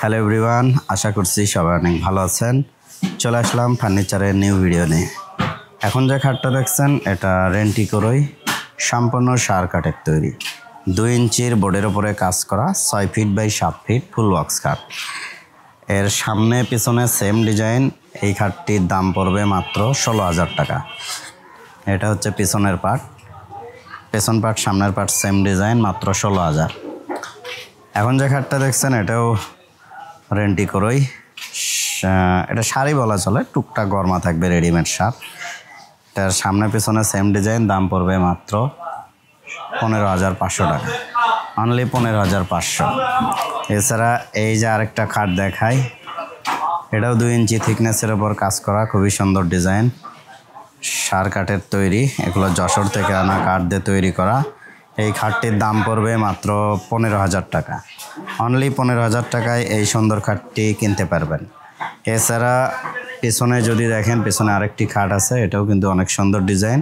Hello everyone, আশা করছি সবাই অনেক ভালো আছেন। চলে আসলাম ফার্নিচারের নিউ ভিডিও নিয়ে। এখন যে খাটটা দেখছেন এটা রেন্টিকোরই সম্পূর্ণ সার কাঠের তৈরি, 2 ইঞ্চির বোর্ডের ওপরে কাজ করা 6 feet by 7 feet full box খাট। এর সামনে পিছনে সেম ডিজাইন। এই খাটটির দাম পড়বে মাত্র 16,000 টাকা। এটা হচ্ছে পিছনের পার্ট, পেছন পার্ট সামনের পার্ট সেম ডিজাইন, মাত্র 16,000। এখন যে খাটটা দেখছেন এটাও রেন্টিকোরই, এটা শাড়ি বলা চলে, টুকটাক গরমা থাকবে, রেডিমেড শার্ট। এটার সামনে পিছনে সেম ডিজাইন, দাম পড়বে মাত্র 15,500 টাকা, অনলি 15,500। এছাড়া এই যে আরেকটা খাট দেখাই, এটাও 2 ইঞ্চি থিকনেসের ওপর কাজ করা, খুবই সুন্দর ডিজাইন, সার কাঠের তৈরি। এগুলো যশোর থেকে আনা কাঠ দিয়ে তৈরি করা। এই খাটটির দাম পড়বে মাত্র 15,000 টাকা, অনলি 15,000 টাকায় এই সুন্দর খাটটি কিনতে পারবেন। এছাড়া পিছনে যদি দেখেন, পিছনে আরেকটি খাট আছে, এটাও কিন্তু অনেক সুন্দর ডিজাইন।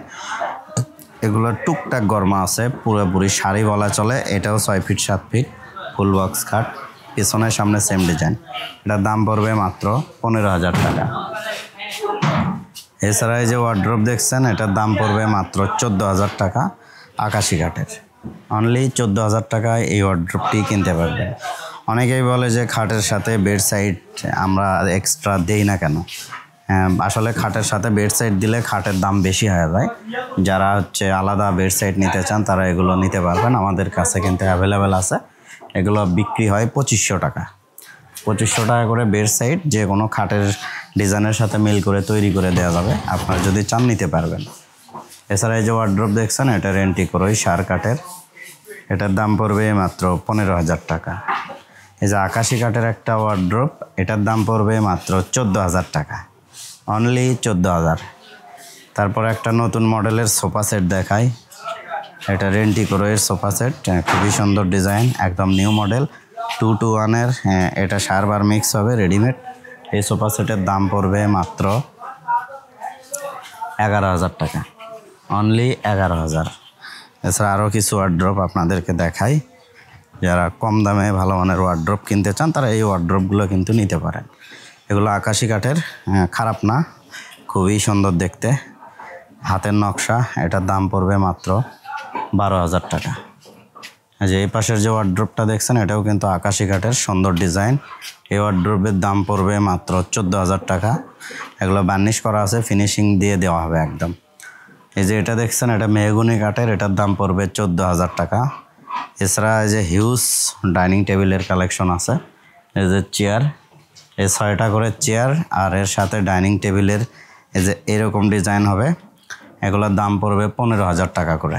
এগুলো টুকটাক গরমা আছে, পুরোপুরি শাড়ি বলা চলে। এটাও 6 ফিট 7 ফিট ফুল বক্স খাট, পিছনে সামনে সেম ডিজাইন। এটার দাম পড়বে মাত্র 15,000 টাকা। এছাড়া এই যে ওয়ার্ড্রোব দেখছেন, এটার দাম পড়বে মাত্র 14,000 টাকা, আকাশি কাঠের। অনলি 14,000 টাকায় এই ওয়ার্ড্রোবটি কিনতে পারবেন। অনেকেই বলে যে খাটের সাথে বেড সাইড আমরা এক্সট্রা দেই না কেন। আসলে খাটের সাথে বেড সাইড দিলে খাটের দাম বেশি হয়ে যায়। যারা আলাদা বেড সাইড নিতে চান তারা এগুলো নিতে পারবেন, আমাদের কাছে কিন্তু অ্যাভেলেবেল আছে। এগুলো বিক্রি হয় 2500 টাকা, 2500 টাকা করে বেড সাইড। যে কোনো খাটের ডিজাইনের সাথে মিল করে তৈরি করে দেওয়া যাবে, আপনারা যদি চান নিতে পারবেন। এছাড়া এই যে ওয়ার্ড্রোব দেখছেন, এটা রেন্টিকোরই সার কাঠের, এটার দাম পড়বে মাত্র 15,000 টাকা। এই যে আকাশি কাঠের একটা ওয়ার্ড্রোব, এটার দাম পড়বে মাত্র 14,000 টাকা, অনলি 14,000। তারপর একটা নতুন মডেলের সোফা সেট দেখাই, এটা রেন্টিকোরইয়ের সোফা সেট, খুবই সুন্দর ডিজাইন, একদম নিউ মডেল, 2-to-1-এর। এটা সারবার মিক্স হবে, রেডিমেড। এই সোফা সেটের দাম পড়বে মাত্র 11,000 টাকা, অনলি 11,000। এছাড়া আরও কিছু ওয়ার্ড্রোব আপনাদেরকে দেখাই। যারা কম দামে ভালো মানের ওয়ার্ড্রোব কিনতে চান তারা এই ওয়ার্ড্রোবগুলো কিন্তু নিতে পারেন। এগুলো আকাশি কাঠের, খারাপ না, খুবই সুন্দর দেখতে, হাতের নকশা। এটার দাম পড়বে মাত্র 12,000 টাকা। যে এই পাশের যে ওয়ার্ড্রোবটা দেখছেন, এটাও কিন্তু আকাশি কাঠের, সুন্দর ডিজাইন। এই ওয়ার্ড্রোবের দাম পড়বে মাত্র 14,000 টাকা। এগুলো বার্নিশ করা আছে, ফিনিশিং দিয়ে দেওয়া হবে একদম। এই যে এটা দেখছেন, এটা মেহগুনি কাঠের, এটার দাম পড়বে 14,000 টাকা। এছাড়া এই যে হিউজ ডাইনিং টেবিলের কালেকশন আছে। এই যে চেয়ার, এই 6টা করে চেয়ার, আর এর সাথে ডাইনিং টেবিলের এই যে এরকম ডিজাইন হবে। এগুলোর দাম পড়বে 15,000 টাকা করে,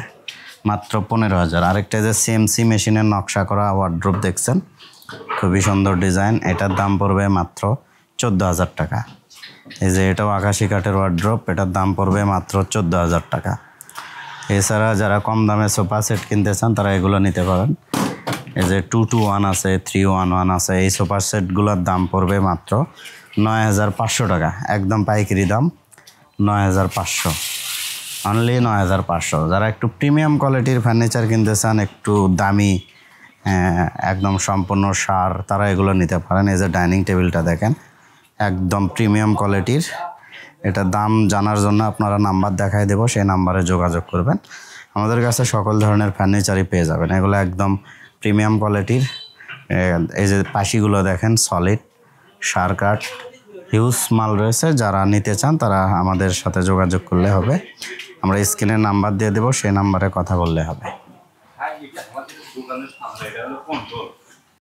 মাত্র 15,000। আরেকটা যে সিএমসি মেশিনের নকশা করা ওয়ার্ড্রোব দেখছেন, খুবই সুন্দর ডিজাইন, এটার দাম পড়বে মাত্র 14,000 টাকা। এই যে এটাও আকাশি কাঠের ওয়ার্ড্রোব, এটার দাম পড়বে মাত্র 14,000 টাকা। এছাড়া যারা কম দামে সোফা সেট কিনতে চান তারা এগুলো নিতে পারেন। এই যে 2-to-1 আছে, 3-1-1 আছে। এই সোফা সেটগুলোর দাম পড়বে মাত্র 9,500 টাকা, একদম পাইকারি দাম 9,500, অনলি 9,500। যারা একটু প্রিমিয়াম কোয়ালিটির ফার্নিচার কিনতে চান, একটু দামি, একদম সম্পূর্ণ সার, তারা এগুলো নিতে পারেন। এই যে ডাইনিং টেবিলটা দেখেন, একদম প্রিমিয়াম কোয়ালিটির। এটার দাম জানার জন্য আপনারা নাম্বার দেখাই দেবো, সেই নাম্বারে যোগাযোগ করবেন। আমাদের কাছে সকল ধরনের ফার্নিচারই পেয়ে যাবেন, এগুলো একদম প্রিমিয়াম কোয়ালিটির। এই যে পাশিগুলো দেখেন, সলিড সার কাঠ, হিউজ মাল রয়েছে। যারা নিতে চান তারা আমাদের সাথে যোগাযোগ করলে হবে, আমরা স্ক্রিনে নাম্বার দিয়ে দেবো, সেই নাম্বারে কথা বললে হবে।